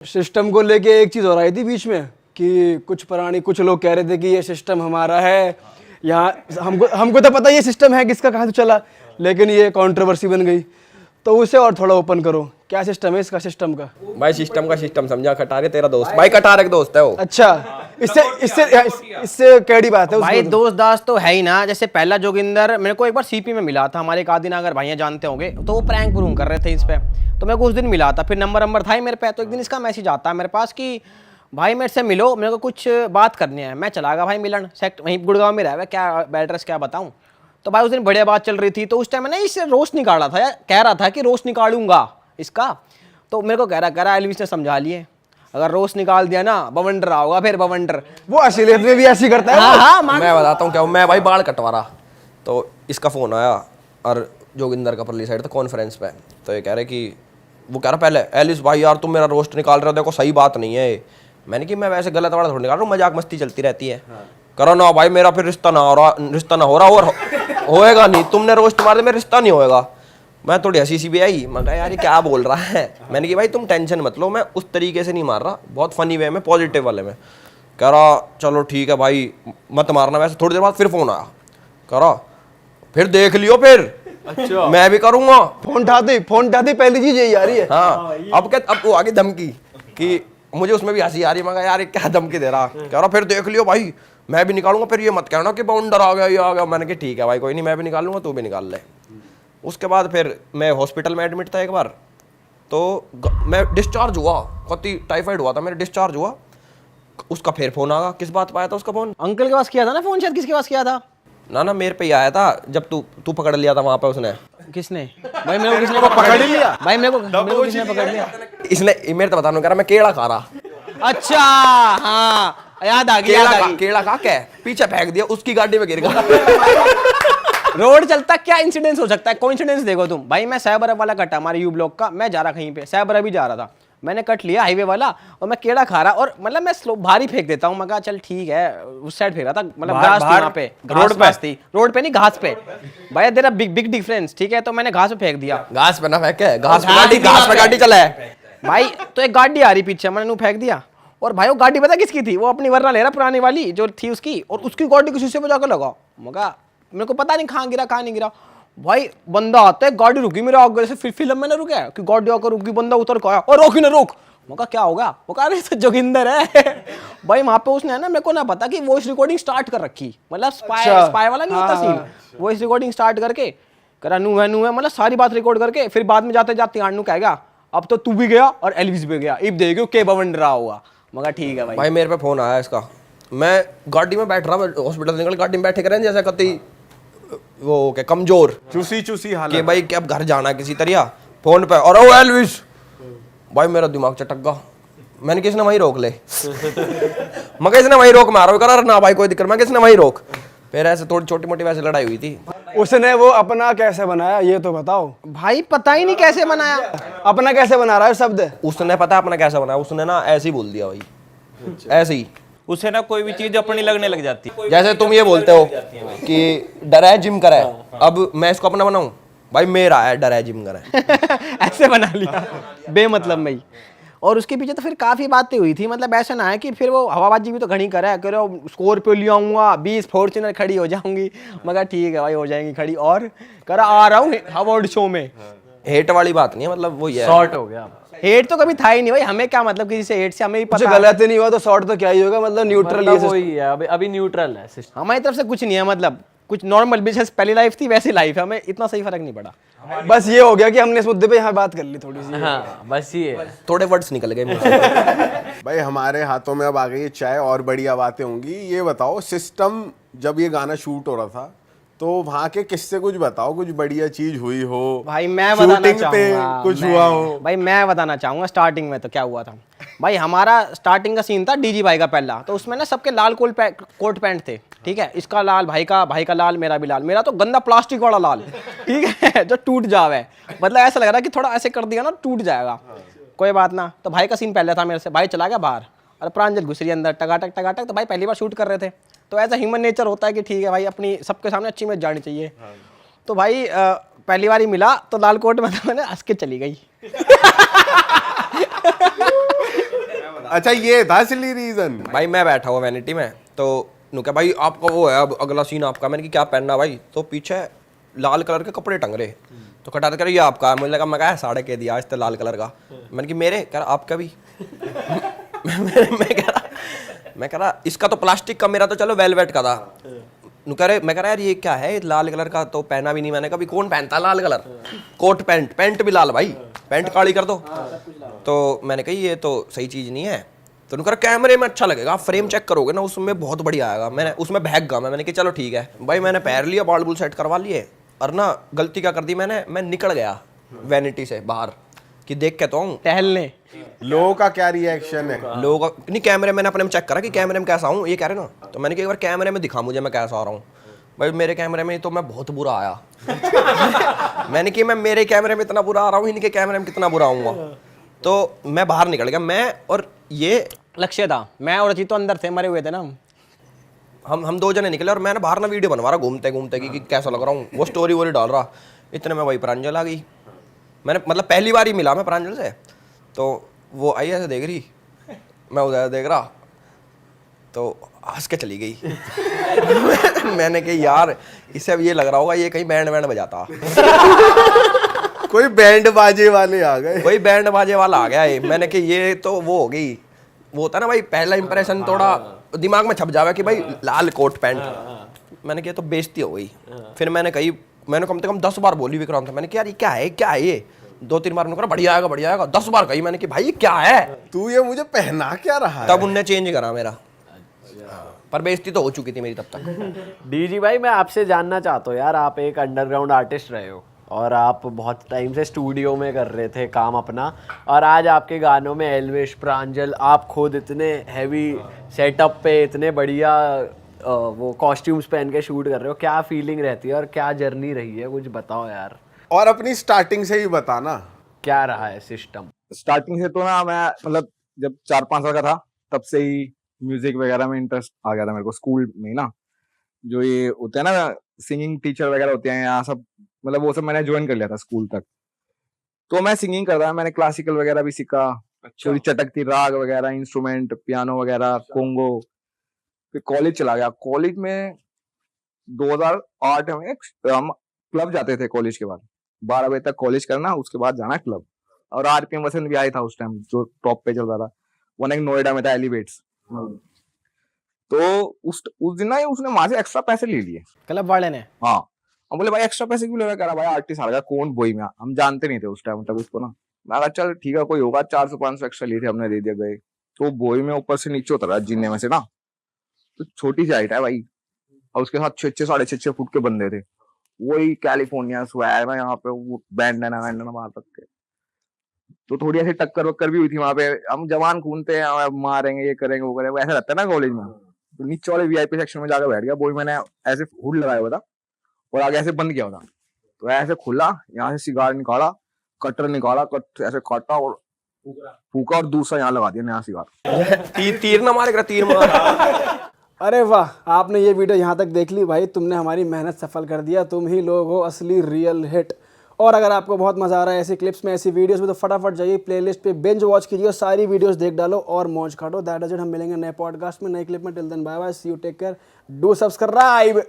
System को लेके एक चीज़ हो रही थी बीच में कि कुछ लोग कह रहे थे कि ये सिस्टम हमारा है, यहाँ हमको तो पता ये सिस्टम है किसका, कहाँ से चला, लेकिन ये कंट्रोवर्सी बन गई। तो उसे और थोड़ा ओपन करो, क्या सिस्टम है इसका, सिस्टम का? भाई सिस्टम का सिस्टम समझा, कटारे तेरा दोस्त, भाई कटारे का दोस्त है वो। अच्छा, इससे कैडी बात है भाई, दोस्त दास तो है ही ना। जैसे पहला जोगिंदर मेरे को एक बार सीपी में मिला था, हमारे एक आदिन अगर भाइयां जानते होंगे, तो वो प्रैंक प्रूंग कर रहे थे इस पे, तो मेरे को उस दिन मिला था। फिर नंबर था ही मेरे पे, तो एक दिन इसका मैसेज आता है मेरे पास कि भाई मेरे से मिलो, मेरे को कुछ बात करनी है। मैं चला गया भाई मिलन, सेक्ट वहीं गुड़गांव में रहा है, क्या एड्रेस क्या बताऊँ। तो भाई उस दिन बढ़िया बात चल रही थी, तो उस टाइम मैंने इससे रोस्ट निकाला था, कह रहा था कि रोस्ट निकालूंगा इसका। तो मेरे को कह रहा एलविस ने समझा लिए, अगर रोस्ट निकाल दिया ना बवंडर आओगा, फिर बवंडर। वो असलियत में भी ऐसी करता है। हाँ, मैं बताता हूँ क्या, मैं भाई बाल कटवा रहा, तो इसका फोन आया और जोगिंदर का परली साइड था कॉन्फ्रेंस पे। तो ये कह रहे कि वो कह रहा पहले एलिस भाई यार तुम मेरा रोस्ट निकाल रहे हो, देखो सही बात नहीं है। मैंने कि मैं वैसे गलत वाला थोड़ा निकाल रहा हूँ, मजाक मस्ती चलती रहती है। करो ना भाई, मेरा फिर रिश्ता ना हो रहा और होएगा नहीं, तुमने रोस्ट मार दे मेरा रिश्ता नहीं होएगा। मैं थोड़ी हंसी सी भी आई, मैं कहा यार ये क्या बोल रहा है। मैंने कि भाई तुम टेंशन मत लो, मैं उस तरीके से नहीं मार रहा, बहुत फनी वे में, पॉजिटिव वाले में। कह रहा चलो ठीक है भाई मत मारना। वैसे थोड़ी देर बाद फिर फोन आया, कह रहा फिर देख लियो फिर। अच्छा, मैं भी करूंगा। फोन उठा दी पहली चीज यही आ रही है। हाँ, अब वो आगे धमकी कि मुझे उसमें भी हंसी आ रही है। मैं यार क्या धमकी दे रहा। कह रहा फिर देख लियो भाई मैं भी निकालूंगा, फिर ये मत कहना कि बाउंडर आ गया ये आ गया। मैंने कहा ठीक है भाई कोई नहीं, मैं भी निकालूंगा, तू भी निकाल ले। उसके बाद फिर मैं हॉस्पिटल में एडमिट था एक बार, तो मैं डिस्चार्ज हुआ, कति टाइफाइड हुआ था, मेरे डिस्चार्ज हुआ। उसका फिर फोन आ गया, किस बात पाया था उसका फोन? अंकल के पास किया था ना फोन, शायद किसके पास किया था ना मेरे पे ही आया था, जब तू पकड़ लिया था वहां पे उसने। किसने भाई मेरे को, किसने पकड़ लिया भाई मेरे को किसने पकड़ लिया? इसने मेरे तो बताने कह रहा मैं केला खा रहा। अच्छा हाँ, याद आ गया। केला खा के पीछे फेंक दिया, उसकी गाड़ी में गिर गया। रोड चलता क्या इंसिडेंस हो सकता है, कोइंसिडेंस देखो तुम। भाई मैं साइबर वाला कटा हमारे यू ब्लॉक का, मैं जा रहा कहीं पे, साइबर भी जा रहा था, मैंने कट लिया हाईवे वाला, और मैं केड़ा खा रहा, और मतलब मैं स्लो भारी फेंक देता हूँ। मैं कहा चल ठीक है, उस साइड फेंक रहा था, मतलब घास थी वहाँ पे, रोड पे नहीं घास पे। भाई तेरा बिग डिफरेंस, ठीक है। तो मैंने घास पे फेंक दिया, घास पे ना फेंके, घास पे गाड़ी चला है भाई। तो एक गाड़ी आ रही पीछे, मैंने फेंक दिया, और भाई वो गाड़ी पता किसकी थी, वो अपनी वरना ले रहा पुरानी वाली जो थी उसकी, और उसकी गाड़ी किसी से जाकर लगा। मगा मेरे को पता नहीं कहाँ गिरा कहाँ नहीं गिरा। भाई बंदा आता है, गाड़ी रुकी मेरे आगे से, फिल्म में ना रुका कि गाड़ी आकर रुकी, बंदा उतर के आया और रोकी ना रोक। मगा क्या होगा, वो कह रहे जोगिंदर है। भाई वहां पे उसने है ना, मेरे को ना पता कि वॉइस रिकॉर्डिंग स्टार्ट कर रखी, मतलब स्पाई वाला नहीं होता सीन, वॉइस रिकॉर्डिंग स्टार्ट करके करा नू है मतलब सारी बात रिकॉर्ड करके, फिर बाद में जाते जाते आनू कहेगा अब तो तू भी गया और एलविस भी गया, इब देखो के बवंड रहा हुआ। मगर ठीक है भाई मेरे पे फोन आया इसका, मैं गाड़ी में बैठ रहा, हॉस्पिटल निकल गाड़ी में बैठे करें जैसे कति वो क्या कमजोर चूसी हालत कि भाई कि अब घर जाना है किसी तरह। फोन पे और ओ एलविस, भाई मेरा दिमाग चटक गया। मैंने किसने वहीं रोक ले। मैं किसने वहीं रोक मारो, कर ना भाई कोई दिक्कत, मैं किसने वहीं रोक। फिर ऐसे थोड़ी छोटी मोटी वैसे लड़ाई हुई थी। उसने वो अपना कैसे बनाया ये तो बताओ भाई, पता ही नहीं कैसे बनाया। अपना कैसे बना रहा है शब्द? उसने पता अपना कैसा बनाया, उसने ना ऐसे ही बोल दिया भाई, ऐसे ही। उसे ना कोई भी चीज अपनी लगने लग जाती। जैसे तुम ये बोलते हो कि डर है जिम करे, अब मैं इसको अपना बनाऊं, भाई मेरा है डर है जिम करे। ऐसे बना लिया बेमतलब में ही। और उसके पीछे तो फिर काफी बातें हुई थी, मतलब ऐसा ना है कि फिर वो हवाबाजी भी तो घनी करा है, करो स्कॉर्पियो ले आऊंगा, 20 फॉर्च्यूनर खड़ी हो जाऊंगी। मगर ठीक है भाई हो जाएंगी खड़ी, और करा आ रहा हूँ अवार्ड शो में। हेट वाली बात नहीं है, मतलब वही है, शॉर्ट हो गया। हेट तो कभी था ही नहीं भाई, हमें क्या मतलब किसी से हेट से, हमें ही पता गलत नहीं हुआ तो शॉर्ट तो क्या ही होगा, मतलब न्यूट्रल वही है, अभी न्यूट्रल है सिस्टम। हमारी तरफ से कुछ नहीं है, मतलब कुछ नॉर्मल बिजनेस, पहली लाइफ थी वैसी लाइफ है, हमें इतना सही फर्क नहीं पड़ा। बस ये हो गया कि हमने इस मुद्दे पे यहाँ बात कर ली थोड़ी सी। हाँ बस ये थोड़े वर्ड्स निकल गए मुझसे। भाई हमारे हाथों में अब आ गई चाय, और बढ़िया बातें होंगी। ये बताओ सिस्टम जब ये गाना शूट हो रहा था तो वहाँ के किस्से कुछ बताओ, कुछ बढ़िया चीज हुई हो भाई मैं बताना शूटिंग पे चाहूंगा, कुछ हुआ हो। भाई मैं बताना चाहूंगा स्टार्टिंग में तो क्या हुआ था। भाई हमारा स्टार्टिंग का सीन था डीजी भाई का पहला, तो उसमें ना सबके लाल कोट पैंट थे, ठीक है। इसका लाल, भाई का लाल, मेरा भी लाल, मेरा तो गंदा प्लास्टिक वाला लाल, ठीक है, जो टूट जावे, मतलब ऐसा लग रहा है कि थोड़ा ऐसे कर दिया ना टूट जाएगा। कोई बात ना, तो भाई का सीन पहले था मेरे से, भाई चला गया बाहर और प्रांजल घुस रही अंदर टगाटक। तो भाई पहली बार शूट कर रहे थे, तो ऐसा ह्यूमन नेचर होता है कि ठीक है भाई अपनी सबके सामने अच्छी इमेज जानी चाहिए। तो भाई पहली बार ही मिला तो लाल कोट में मैंने हंस के चली गई। अच्छा ये था असली रीजन। भाई मैं बैठा हुआ वैनिटी में, तो नु क्या भाई आपका वो है अब अगला सीन आपका। मैंने कि क्या पहनना भाई, तो पीछे लाल कलर के कपड़े टंग रहे, तो कटा कर ये आपका। मुझे लगा, मैं कहा साढ़े के दिया आज तो लाल कलर का। मैंने कि मेरे, कह रहा आपका भी। मैं कह रहा इसका तो प्लास्टिक का, मेरा तो चलो वेलवेट का था। मैं कह रहा यार ये क्या है लाल कलर का, तो पहना भी नहीं मैंने। कभी कौन पहनता लाल कलर, कोट पैंट, पैंट भी लाल भाई, पैंट काली कर दो। तो मैंने कही ये तो सही चीज़ नहीं है। तो उन्होंने कहा कैमरे में अच्छा लगेगा, आप फ्रेम चेक करोगे ना उसमें बहुत बढ़िया आएगा। मैंने उसमें भाग गया मैंने कि चलो ठीक है भाई। मैंने पैर लिया, बाल बुल सेट करवा लिए, और ना गलती क्या कर दी मैंने, मैं निकल गया वैनिटी से बाहर कि देख के तो हूँ टहलने। लोगों का क्या रिएक्शन है? लोगों का नहीं, कैमरे मैंने अपने में चेक करा कि कैमरे में कैसा हूँ, ये कह रहे ना। तो मैंने कहा एक बार कैमरे में दिखा मुझे मैं कैसा आ रहा हूँ। भाई मेरे कैमरे में तो मैं बहुत बुरा आया। मैंने कि मैं मेरे कैमरे में इतना बुरा आ रहा हूँ, इनके कैमरे में कितना बुरा आऊँगा। तो मैं बाहर निकल गया, मैं और ये लक्ष्य था, मैं और अजीत तो अंदर थे, मरे हुए थे ना हम दो जने निकले, और मैं ना बाहर ना वीडियो बनवा रहा घूमते घूमते कि कैसा लग रहा हूँ, वो स्टोरी वोरी डाल रहा। इतने में वही प्रांजल आ गई। मैंने मतलब पहली बार ही मिला मैं प्रांजल से, तो वो आई ऐसे देख रही, मैं उधर देख रहा, तो हंस के चली गई। मैंने कहा यार इसे अब ये लग रहा होगा ये कहीं बैंड वैंड बजाता। कोई बैंड बाजे वाले आ गए। कोई बैंड बाजे वाला आ गया है। मैंने कहा ये तो वो हो गई, वो होता ना भाई पहला इंप्रेशन थोड़ा दिमाग में छप जावे कि भाई लाल कोट पैंट। मैंने कहा तो बेइज्जती हो गई। फिर मैंने कम से कम 10 बार बोली विक्रांत से। मैंने कहा यार ये क्या है ये, 2-3 बार उन्होंने कहा बढ़िया आएगा 10 बार कही। मैंने कहा भाई ये क्या है, तू ये मुझे पहना क्या रहा है? तब उनने चेंज करा मेरा, पर बेइज्जती तो हो चुकी थी मेरी तब तक। डीजी भाई मैं आपसे जानना चाहता हूँ यार, आप एक अंडरग्राउंड आर्टिस्ट रहे हो और आप बहुत टाइम से स्टूडियो में कर रहे थे काम अपना, और आज आपके गानों में एल्विश, प्रांजल, आप खुद इतने हैवी सेटअप पे इतने बढ़िया वो कॉस्ट्यूम्स पहन के शूट कर रहे हो, क्या फीलिंग रहती है और क्या जर्नी रही है, कुछ बताओ यार। और अपनी स्टार्टिंग से ही बताना क्या रहा है सिस्टम? स्टार्टिंग से तो ना मैं मतलब जब 4-5 साल का था तब से ही म्यूजिक वगैरह में इंटरेस्ट आ गया था मेरे को। स्कूल में ना जो ये होते हैं ना सिंगिंग टीचर वगैरह होते हैं यहाँ सब, मतलब वो सब मैंने ज्वाइन कर लिया था स्कूल तक। तो मैं सिंगिंग करता था, मैंने क्लासिकल वगैरह भी सीखा, थोड़ी चटकती राग वगैरह, इंस्ट्रूमेंट, पियानो वगैरह, कोंगो। फिर कॉलेज चला गया। कॉलेज में 2008 में हम क्लब जाते थे कॉलेज के बाद, 12 बजे तक कॉलेज करना, उसके बाद जाना क्लब। और आरपीएम वसंत भी आया था उस टाइम जो टॉप पे चल रहा था, वो एक नोएडा में था, एलिवेट्स। तो उस दिन ना उसने वहां से एक्स्ट्रा पैसे ले लिए क्लब वाले ने। हाँ, हम बोले भाई एक्स्ट्रा पैसे क्यों ले रहा? कह रहा भाई आर्टिस्ट आ गया, कौन बोई में, हम जानते नहीं थे उस टाइम तक उसको ना। मैं कहा चल ठीक है कोई होगा, 400-500 एक्स्ट्रा लिए थे, हमने दे दिया गए। तो बोई में ऊपर से नीचे उतरा जीने में से ना, तो छोटी सी हाइट है भाई, और उसके साथ 6-6 साढ़े 6 फुट के बंदे थे, वही कैलिफोर्निया स्वैग ना, यहाँ पे वो बैंड ना मार सकते। तो थोड़ी ऐसी टक्कर वक्कर भी हुई थी वहां पे। हम जवान खूनते हैं, मारेंगे, ये करेंगे, वो करेंगे, ऐसा रहता है ना कॉलेज में। तो नीचे वाले वीआईपी सेक्शन में जाकर बैठ गया। बोई मैंने ऐसे हुड लगाया हुआ था और आगे ऐसे बंद किया हुआ था, तो ऐसे खुला, यहाँ से सिगार निकाला, कटर निकाला, कट ऐसे काटा और फूका और दूसरा यहाँ लगा दिया नया सिगार। तीर ना मारेगा, तीर मार। अरे वाह, आपने ये वीडियो यहाँ तक देख ली भाई, तुमने हमारी मेहनत सफल कर दिया। तुम ही लोग हो असली रियल हिट। और अगर आपको बहुत मज़ा आ रहा है ऐसी क्लिप्स में, ऐसी वीडियोस में, तो फटाफट जाइए प्लेलिस्ट पे बिंज वॉच कीजिए और सारी वीडियोस देख डालो और मौज काटो। That is it. हम मिलेंगे नए पॉडकास्ट में, नए क्लिप में। Till then bye bye, see you, take care, do subscribe.